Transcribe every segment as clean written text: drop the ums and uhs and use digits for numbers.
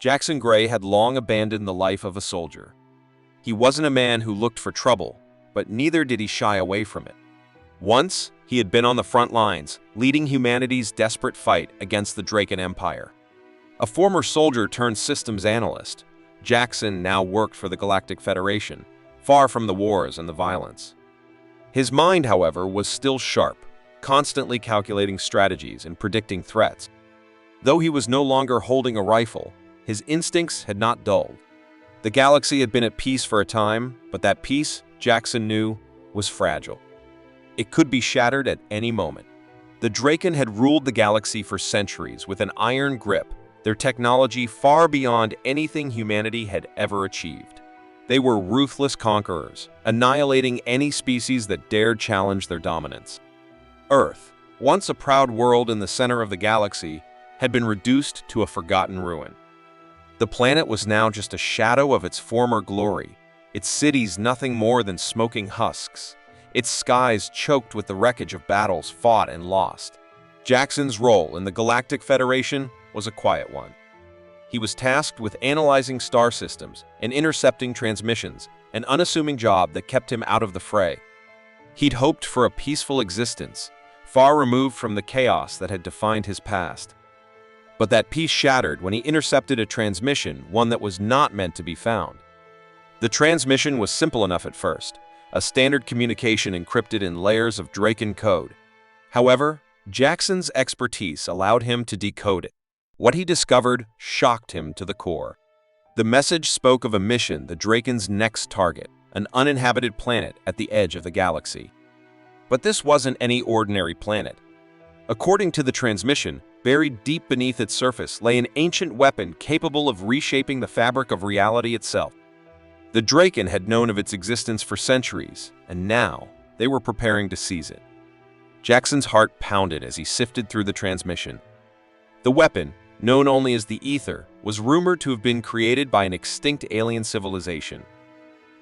Jackson Gray had long abandoned the life of a soldier. He wasn't a man who looked for trouble, but neither did he shy away from it. Once, he had been on the front lines, leading humanity's desperate fight against the Draken Empire. A former soldier turned systems analyst, Jackson now worked for the Galactic Federation, far from the wars and the violence. His mind, however, was still sharp, constantly calculating strategies and predicting threats. Though he was no longer holding a rifle, his instincts had not dulled. The galaxy had been at peace for a time, but that peace, Jackson knew, was fragile. It could be shattered at any moment. The Draken had ruled the galaxy for centuries with an iron grip, their technology far beyond anything humanity had ever achieved. They were ruthless conquerors, annihilating any species that dared challenge their dominance. Earth, once a proud world in the center of the galaxy, had been reduced to a forgotten ruin. The planet was now just a shadow of its former glory, its cities nothing more than smoking husks, its skies choked with the wreckage of battles fought and lost. Jackson's role in the Galactic Federation was a quiet one. He was tasked with analyzing star systems and intercepting transmissions, an unassuming job that kept him out of the fray. He'd hoped for a peaceful existence, far removed from the chaos that had defined his past. But that peace shattered when he intercepted a transmission, one that was not meant to be found. The transmission was simple enough at first, a standard communication encrypted in layers of Draken code. However, Jackson's expertise allowed him to decode it. What he discovered shocked him to the core. The message spoke of a mission, the Draken's next target, an uninhabited planet at the edge of the galaxy. But this wasn't any ordinary planet. According to the transmission, buried deep beneath its surface lay an ancient weapon capable of reshaping the fabric of reality itself. The Draken had known of its existence for centuries, and now they were preparing to seize it. Jackson's heart pounded as he sifted through the transmission. The weapon, known only as the Ether, was rumored to have been created by an extinct alien civilization.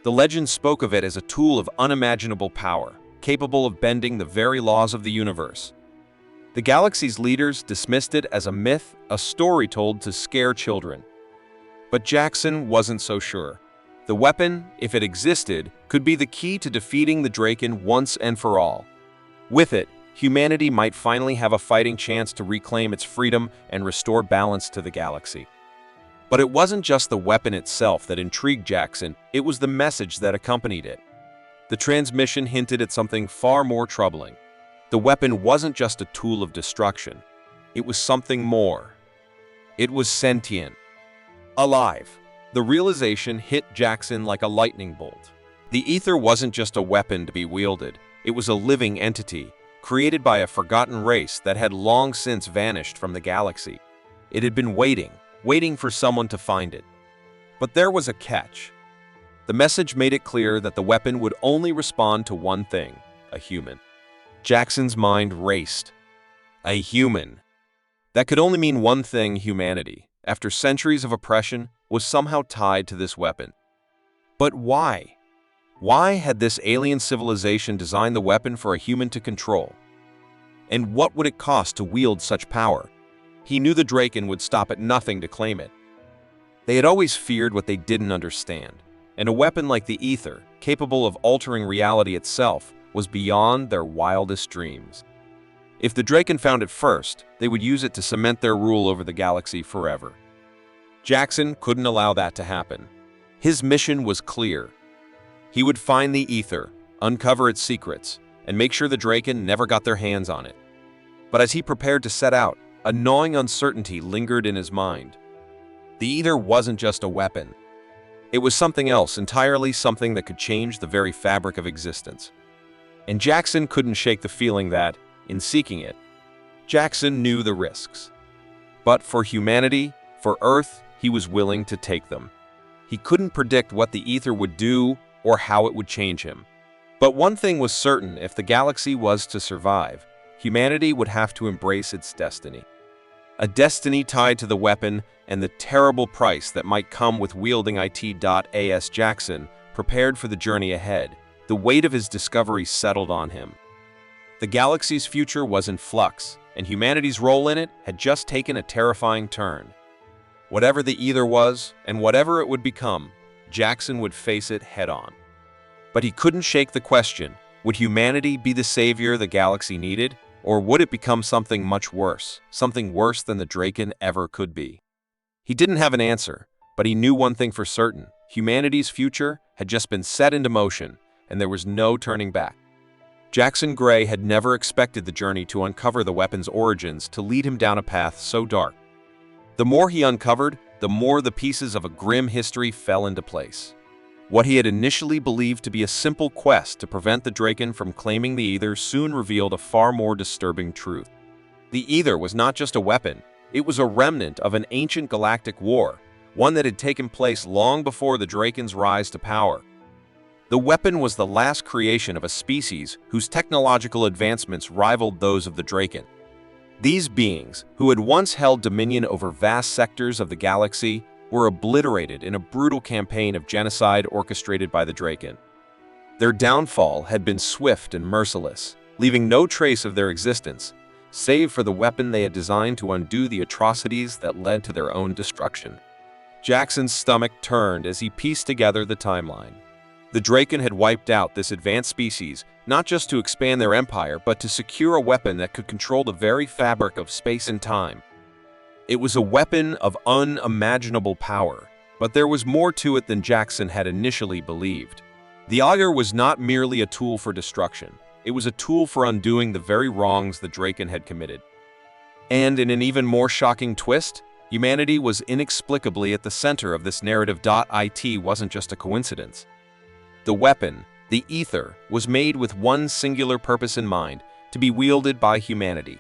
The legend spoke of it as a tool of unimaginable power, capable of bending the very laws of the universe. The galaxy's leaders dismissed it as a myth, a story told to scare children. But Jackson wasn't so sure. The weapon, if it existed, could be the key to defeating the Draken once and for all. With it, humanity might finally have a fighting chance to reclaim its freedom and restore balance to the galaxy. But it wasn't just the weapon itself that intrigued Jackson, it was the message that accompanied it. The transmission hinted at something far more troubling. The weapon wasn't just a tool of destruction. It was something more. It was sentient. Alive. The realization hit Jackson like a lightning bolt. The Ether wasn't just a weapon to be wielded. It was a living entity, created by a forgotten race that had long since vanished from the galaxy. It had been waiting for someone to find it. But there was a catch. The message made it clear that the weapon would only respond to one thing, a human. Jackson's mind raced. A human. That could only mean one thing: humanity, after centuries of oppression, was somehow tied to this weapon. But why? Why had this alien civilization designed the weapon for a human to control? And what would it cost to wield such power? He knew the Draken would stop at nothing to claim it. They had always feared what they didn't understand, and a weapon like the Ether, capable of altering reality itself, was beyond their wildest dreams. If the Draken found it first, they would use it to cement their rule over the galaxy forever. Jackson couldn't allow that to happen. His mission was clear. He would find the Ether, uncover its secrets, and make sure the Draken never got their hands on it. But as he prepared to set out, a gnawing uncertainty lingered in his mind. The Ether wasn't just a weapon. It was something else entirely, something that could change the very fabric of existence. And Jackson couldn't shake the feeling that, in seeking it, Jackson knew the risks. But for humanity, for Earth, he was willing to take them. He couldn't predict what the Ether would do or how it would change him. But one thing was certain: if the galaxy was to survive, humanity would have to embrace its destiny. A destiny tied to the weapon and the terrible price that might come with wielding it. As Jackson prepared for the journey ahead, the weight of his discovery settled on him. The galaxy's future was in flux, and humanity's role in it had just taken a terrifying turn. Whatever the ether was, and whatever it would become, Jackson would face it head-on. But he couldn't shake the question, would humanity be the savior the galaxy needed, or would it become something much worse, something worse than the Draken ever could be? He didn't have an answer, but he knew one thing for certain: humanity's future had just been set into motion, and there was no turning back. Jackson Gray had never expected the journey to uncover the weapon's origins to lead him down a path so dark. The more he uncovered, the more the pieces of a grim history fell into place. What he had initially believed to be a simple quest to prevent the Draken from claiming the ether soon revealed a far more disturbing truth. The ether was not just a weapon, it was a remnant of an ancient galactic war, one that had taken place long before the Draken's rise to power. The weapon was the last creation of a species whose technological advancements rivaled those of the Draken. These beings, who had once held dominion over vast sectors of the galaxy, were obliterated in a brutal campaign of genocide orchestrated by the Draken. Their downfall had been swift and merciless, leaving no trace of their existence, save for the weapon they had designed to undo the atrocities that led to their own destruction. Jackson's stomach turned as he pieced together the timeline. The Draken had wiped out this advanced species, not just to expand their empire, but to secure a weapon that could control the very fabric of space and time. It was a weapon of unimaginable power, but there was more to it than Jackson had initially believed. The auger was not merely a tool for destruction, it was a tool for undoing the very wrongs the Draken had committed. And in an even more shocking twist, humanity was inexplicably at the center of this narrative. It wasn't just a coincidence. The weapon, the ether, was made with one singular purpose in mind: to be wielded by humanity.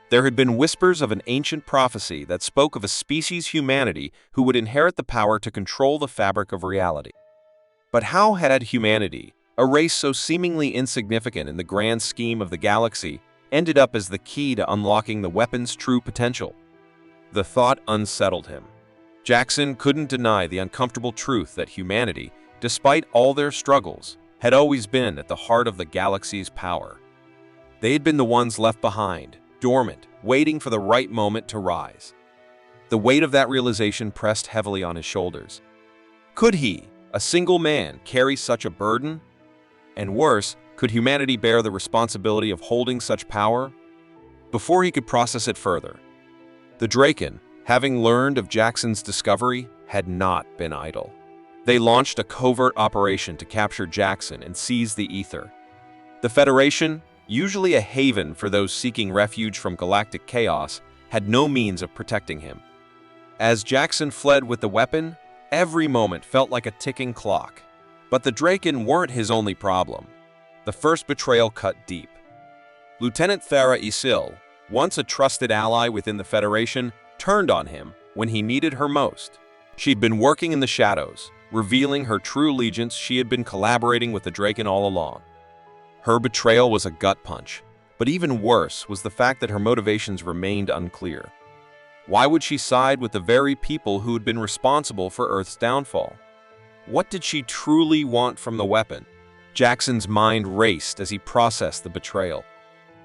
There had been whispers of an ancient prophecy that spoke of a species, humanity, who would inherit the power to control the fabric of reality. But how had humanity, a race so seemingly insignificant in the grand scheme of the galaxy, ended up as the key to unlocking the weapon's true potential? The thought unsettled him. Jackson couldn't deny the uncomfortable truth that humanity, despite all their struggles, had always been at the heart of the galaxy's power. They had been the ones left behind, dormant, waiting for the right moment to rise. The weight of that realization pressed heavily on his shoulders. Could he, a single man, carry such a burden? And worse, could humanity bear the responsibility of holding such power? Before he could process it further, the Draken, having learned of Jackson's discovery, had not been idle. They launched a covert operation to capture Jackson and seize the ether. The Federation, usually a haven for those seeking refuge from galactic chaos, had no means of protecting him. As Jackson fled with the weapon, every moment felt like a ticking clock. But the Draken weren't his only problem. The first betrayal cut deep. Lieutenant Thara Isil, once a trusted ally within the Federation, turned on him when he needed her most. She'd been working in the shadows, revealing her true allegiance. She had been collaborating with the Draken all along. Her betrayal was a gut punch, but even worse was the fact that her motivations remained unclear. Why would she side with the very people who had been responsible for Earth's downfall? What did she truly want from the weapon? Jackson's mind raced as he processed the betrayal.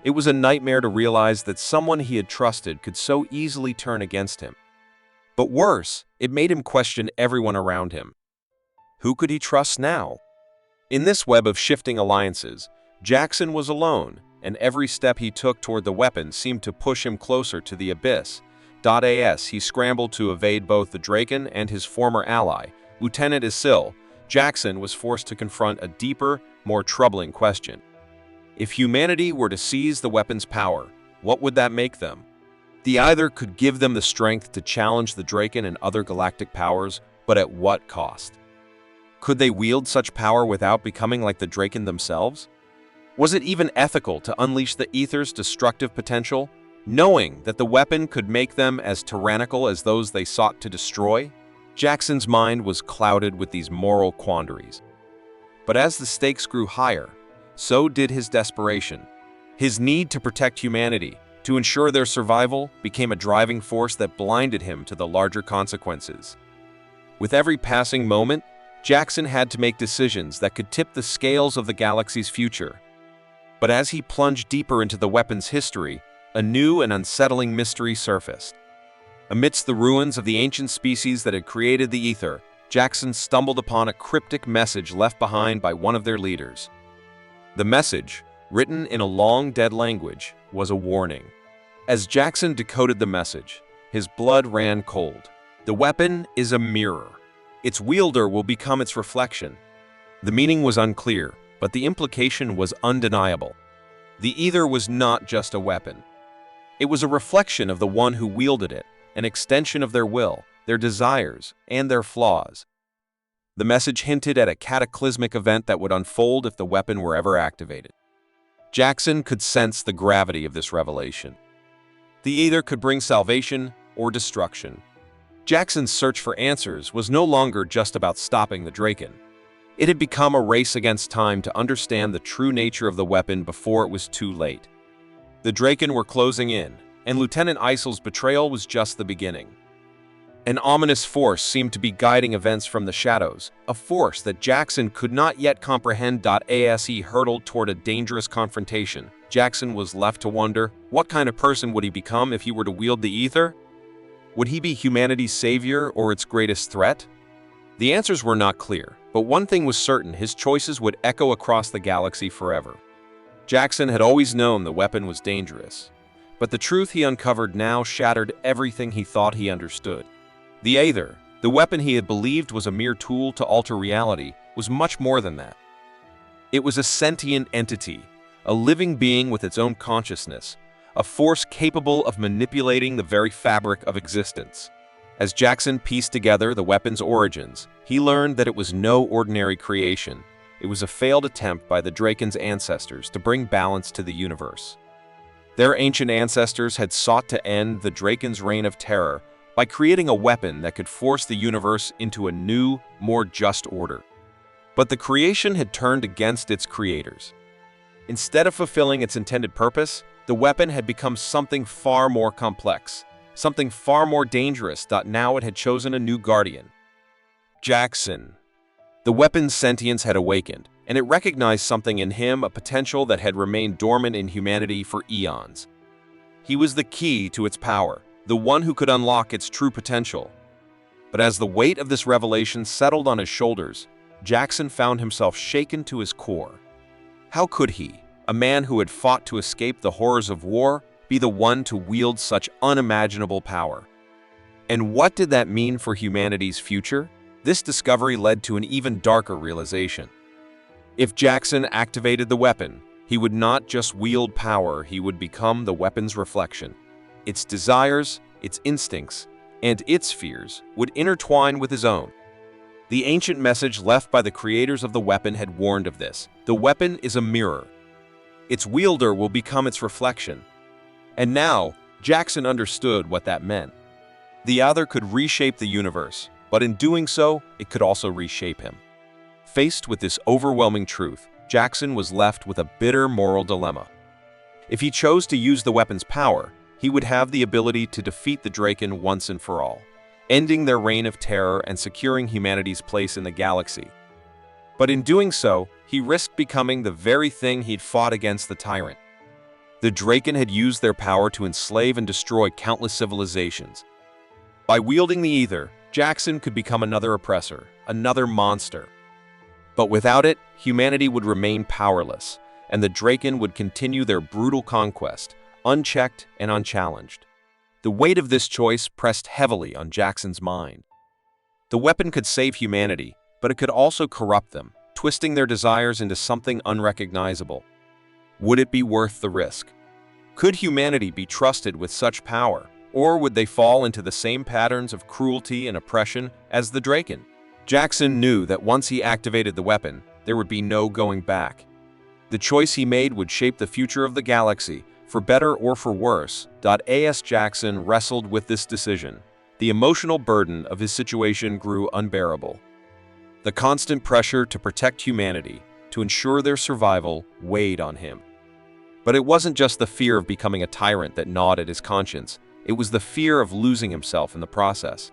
It was a nightmare to realize that someone he had trusted could so easily turn against him. But worse, it made him question everyone around him. Who could he trust now? In this web of shifting alliances, Jackson was alone, and every step he took toward the weapon seemed to push him closer to the abyss. As he scrambled to evade both the Draken and his former ally, Lieutenant Isil, Jackson was forced to confront a deeper, more troubling question. If humanity were to seize the weapon's power, what would that make them? The either could give them the strength to challenge the Draken and other galactic powers, but at what cost? Could they wield such power without becoming like the Draken themselves? Was it even ethical to unleash the ether's destructive potential, knowing that the weapon could make them as tyrannical as those they sought to destroy? Jackson's mind was clouded with these moral quandaries. But as the stakes grew higher, so did his desperation. His need to protect humanity, to ensure their survival, became a driving force that blinded him to the larger consequences. With every passing moment, Jackson had to make decisions that could tip the scales of the galaxy's future. But as he plunged deeper into the weapon's history, a new and unsettling mystery surfaced. Amidst the ruins of the ancient species that had created the ether, Jackson stumbled upon a cryptic message left behind by one of their leaders. The message, written in a long-dead language, was a warning. As Jackson decoded the message, his blood ran cold. The weapon is a mirror. Its wielder will become its reflection. The meaning was unclear, but the implication was undeniable. The ether was not just a weapon. It was a reflection of the one who wielded it, an extension of their will, their desires, and their flaws. The message hinted at a cataclysmic event that would unfold if the weapon were ever activated. Jackson could sense the gravity of this revelation. The ether could bring salvation or destruction. Jackson's search for answers was no longer just about stopping the Draken. It had become a race against time to understand the true nature of the weapon before it was too late. The Draken were closing in, and Lieutenant Eisel's betrayal was just the beginning. An ominous force seemed to be guiding events from the shadows, a force that Jackson could not yet comprehend. As he hurtled toward a dangerous confrontation, Jackson was left to wonder, what kind of person would he become if he were to wield the ether? Would he be humanity's savior or its greatest threat? The answers were not clear, but one thing was certain: his choices would echo across the galaxy forever. Jackson had always known the weapon was dangerous, but the truth he uncovered now shattered everything he thought he understood. The Aether, the weapon he had believed was a mere tool to alter reality, was much more than that. It was a sentient entity, a living being with its own consciousness, a force capable of manipulating the very fabric of existence. As Jackson pieced together the weapon's origins, he learned that it was no ordinary creation. It was a failed attempt by the Draken's ancestors to bring balance to the universe. Their ancient ancestors had sought to end the Draken's reign of terror by creating a weapon that could force the universe into a new, more just order. But the creation had turned against its creators. Instead of fulfilling its intended purpose, the weapon had become something far more complex, something far more dangerous. Now it had chosen a new guardian. Jackson. The weapon's sentience had awakened, and it recognized something in him, a potential that had remained dormant in humanity for eons. He was the key to its power, the one who could unlock its true potential. But as the weight of this revelation settled on his shoulders, Jackson found himself shaken to his core. How could he, a man who had fought to escape the horrors of war, be the one to wield such unimaginable power? And what did that mean for humanity's future? This discovery led to an even darker realization. If Jackson activated the weapon, he would not just wield power, he would become the weapon's reflection. Its desires, its instincts, and its fears would intertwine with his own. The ancient message left by the creators of the weapon had warned of this. The weapon is a mirror. Its wielder will become its reflection. And now, Jackson understood what that meant. The other could reshape the universe, but in doing so, it could also reshape him. Faced with this overwhelming truth, Jackson was left with a bitter moral dilemma. If he chose to use the weapon's power, he would have the ability to defeat the Draken once and for all, ending their reign of terror and securing humanity's place in the galaxy. But in doing so, he risked becoming the very thing he'd fought against: the tyrant. The Draken had used their power to enslave and destroy countless civilizations. By wielding the ether, Jackson could become another oppressor, another monster. But without it, humanity would remain powerless, and the Draken would continue their brutal conquest, unchecked and unchallenged. The weight of this choice pressed heavily on Jackson's mind. The weapon could save humanity, but it could also corrupt them, twisting their desires into something unrecognizable. Would it be worth the risk? Could humanity be trusted with such power? Or would they fall into the same patterns of cruelty and oppression as the Draken? Jackson knew that once he activated the weapon, there would be no going back. The choice he made would shape the future of the galaxy, for better or for worse. As Jackson wrestled with this decision, the emotional burden of his situation grew unbearable. The constant pressure to protect humanity, to ensure their survival, weighed on him. But it wasn't just the fear of becoming a tyrant that gnawed at his conscience. It was the fear of losing himself in the process.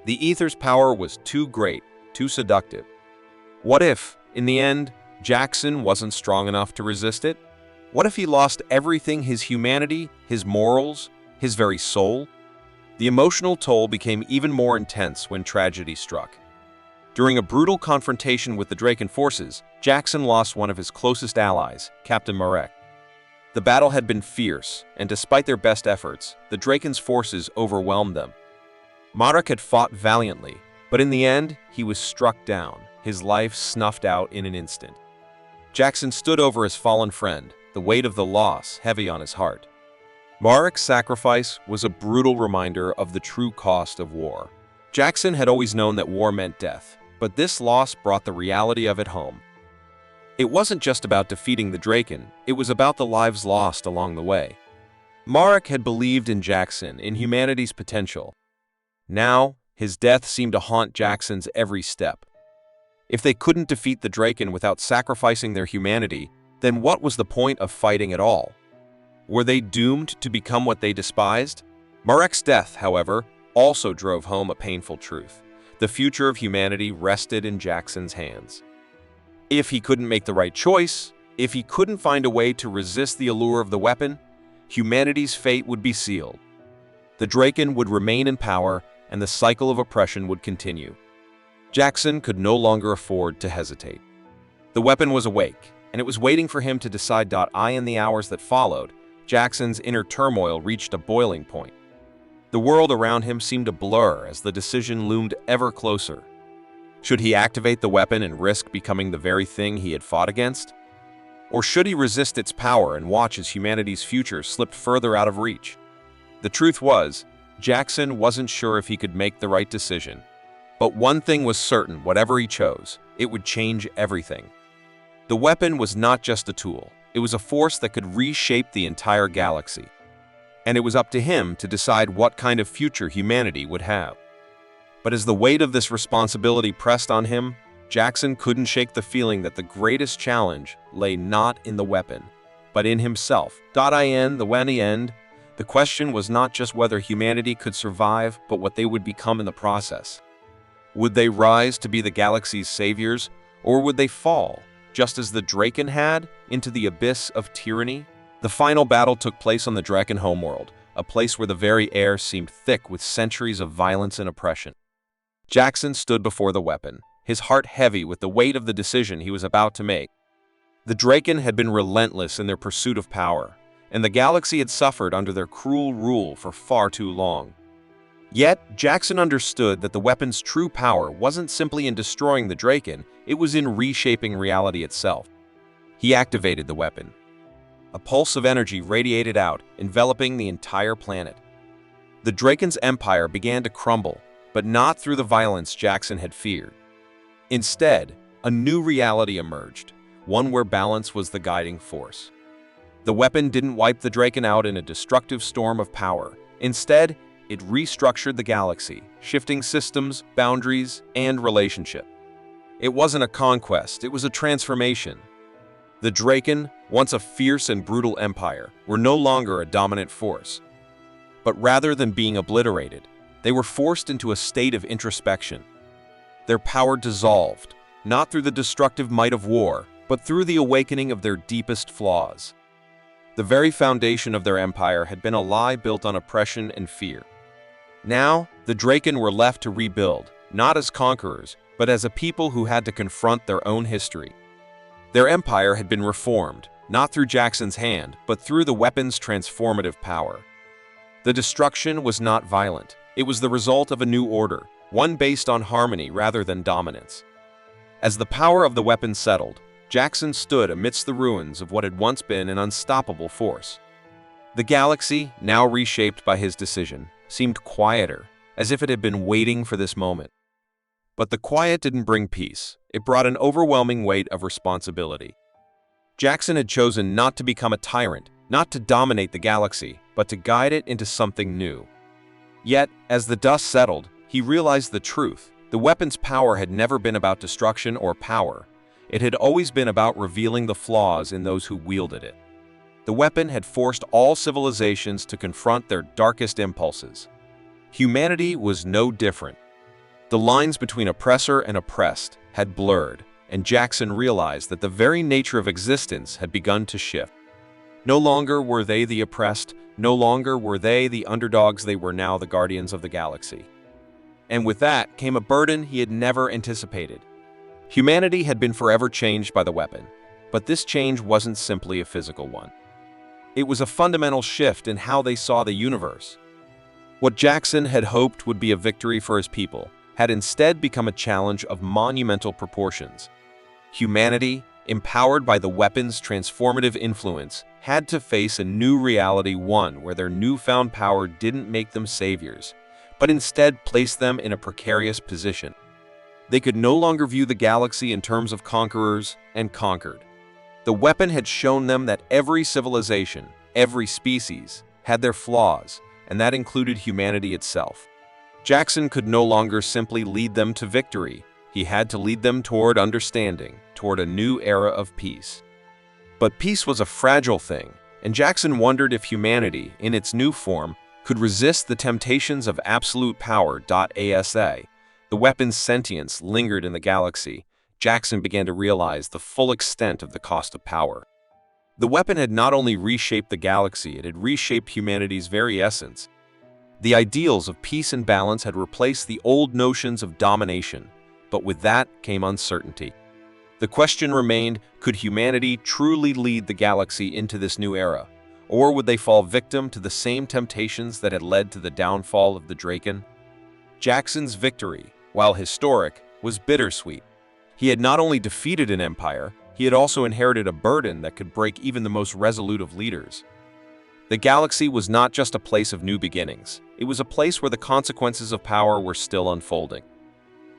The ether's power was too great, too seductive. What if, in the end, Jackson wasn't strong enough to resist it? What if he lost everything: his humanity, his morals, his very soul? The emotional toll became even more intense when tragedy struck. During a brutal confrontation with the Draken forces, Jackson lost one of his closest allies, Captain Marek. The battle had been fierce, and despite their best efforts, the Draken's forces overwhelmed them. Marek had fought valiantly, but in the end, he was struck down, his life snuffed out in an instant. Jackson stood over his fallen friend, the weight of the loss heavy on his heart. Marek's sacrifice was a brutal reminder of the true cost of war. Jackson had always known that war meant death, but this loss brought the reality of it home. It wasn't just about defeating the Draken, it was about the lives lost along the way. Marek had believed in Jackson, in humanity's potential. Now, his death seemed to haunt Jackson's every step. If they couldn't defeat the Draken without sacrificing their humanity, then what was the point of fighting at all? Were they doomed to become what they despised? Marek's death, however, also drove home a painful truth. The future of humanity rested in Jackson's hands. If he couldn't make the right choice, if he couldn't find a way to resist the allure of the weapon, humanity's fate would be sealed. The Draken would remain in power, and the cycle of oppression would continue. Jackson could no longer afford to hesitate. The weapon was awake, and it was waiting for him to decide. In the hours that followed, Jackson's inner turmoil reached a boiling point. The world around him seemed a blur as the decision loomed ever closer. Should he activate the weapon and risk becoming the very thing he had fought against? Or should he resist its power and watch as humanity's future slipped further out of reach? The truth was, Jackson wasn't sure if he could make the right decision. But one thing was certain: whatever he chose, it would change everything. The weapon was not just a tool, it was a force that could reshape the entire galaxy. And it was up to him to decide what kind of future humanity would have. But as the weight of this responsibility pressed on him, Jackson couldn't shake the feeling that the greatest challenge lay not in the weapon, but in himself. In the end, the question was not just whether humanity could survive, but what they would become in the process. Would they rise to be the galaxy's saviors, or would they fall, just as the Draken had, into the abyss of tyranny? The final battle took place on the Draken homeworld, a place where the very air seemed thick with centuries of violence and oppression. Jackson stood before the weapon, his heart heavy with the weight of the decision he was about to make. The Draken had been relentless in their pursuit of power, and the galaxy had suffered under their cruel rule for far too long. Yet, Jackson understood that the weapon's true power wasn't simply in destroying the Draken, it was in reshaping reality itself. He activated the weapon. A pulse of energy radiated out, enveloping the entire planet. The Draken's empire began to crumble, but not through the violence Jackson had feared. Instead, a new reality emerged, one where balance was the guiding force. The weapon didn't wipe the Draken out in a destructive storm of power. Instead, it restructured the galaxy, shifting systems, boundaries, and relationship. It wasn't a conquest, it was a transformation. The Draken, once a fierce and brutal empire, were no longer a dominant force. But rather than being obliterated, they were forced into a state of introspection. Their power dissolved, not through the destructive might of war, but through the awakening of their deepest flaws. The very foundation of their empire had been a lie built on oppression and fear. Now, the Draken were left to rebuild, not as conquerors, but as a people who had to confront their own history. Their empire had been reformed, not through Jackson's hand, but through the weapon's transformative power. The destruction was not violent. It was the result of a new order, one based on harmony rather than dominance. As the power of the weapon settled, Jackson stood amidst the ruins of what had once been an unstoppable force. The galaxy, now reshaped by his decision, seemed quieter, as if it had been waiting for this moment. But the quiet didn't bring peace. It brought an overwhelming weight of responsibility. Jackson had chosen not to become a tyrant, not to dominate the galaxy, but to guide it into something new. Yet, as the dust settled, he realized the truth. The weapon's power had never been about destruction or power. It had always been about revealing the flaws in those who wielded it. The weapon had forced all civilizations to confront their darkest impulses. Humanity was no different. The lines between oppressor and oppressed had blurred, and Jackson realized that the very nature of existence had begun to shift. No longer were they the oppressed, no longer were they the underdogs, they were now the guardians of the galaxy. And with that came a burden he had never anticipated. Humanity had been forever changed by the weapon, but this change wasn't simply a physical one. It was a fundamental shift in how they saw the universe. What Jackson had hoped would be a victory for his people had instead become a challenge of monumental proportions. Humanity, empowered by the weapon's transformative influence, had to face a new reality, one where their newfound power didn't make them saviors, but instead placed them in a precarious position. They could no longer view the galaxy in terms of conquerors and conquered. The weapon had shown them that every civilization, every species, had their flaws, and that included humanity itself. Jackson could no longer simply lead them to victory. He had to lead them toward understanding, toward a new era of peace. But peace was a fragile thing, and Jackson wondered if humanity, in its new form, could resist the temptations of absolute power. The weapon's sentience lingered in the galaxy. Jackson began to realize the full extent of the cost of power. The weapon had not only reshaped the galaxy, it had reshaped humanity's very essence. The ideals of peace and balance had replaced the old notions of domination, but with that came uncertainty. The question remained, could humanity truly lead the galaxy into this new era, or would they fall victim to the same temptations that had led to the downfall of the Draken? Jackson's victory, while historic, was bittersweet. He had not only defeated an empire, he had also inherited a burden that could break even the most resolute of leaders. The galaxy was not just a place of new beginnings. It was a place where the consequences of power were still unfolding.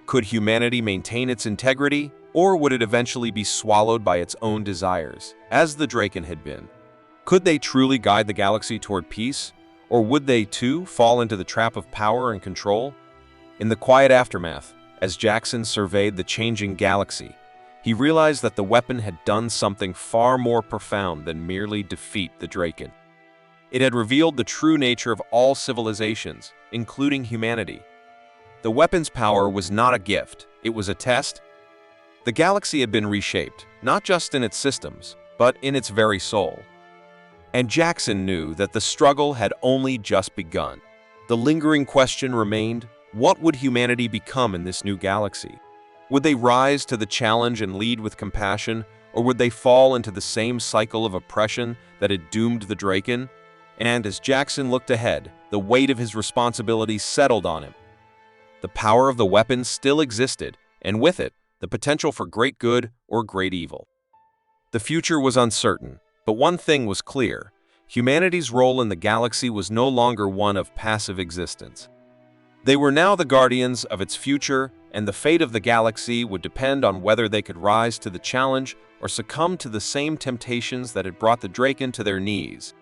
Could humanity maintain its integrity, or would it eventually be swallowed by its own desires, as the Draken had been? Could they truly guide the galaxy toward peace, or would they, too, fall into the trap of power and control? In the quiet aftermath, as Jackson surveyed the changing galaxy, he realized that the weapon had done something far more profound than merely defeat the Draken. It had revealed the true nature of all civilizations, including humanity. The weapon's power was not a gift, it was a test. The galaxy had been reshaped, not just in its systems, but in its very soul. And Jackson knew that the struggle had only just begun. The lingering question remained, what would humanity become in this new galaxy? Would they rise to the challenge and lead with compassion, or would they fall into the same cycle of oppression that had doomed the Draken? And as Jackson looked ahead, the weight of his responsibility settled on him. The power of the weapon still existed, and with it, the potential for great good or great evil. The future was uncertain, but one thing was clear: humanity's role in the galaxy was no longer one of passive existence. They were now the guardians of its future, and the fate of the galaxy would depend on whether they could rise to the challenge or succumb to the same temptations that had brought the Draken to their knees.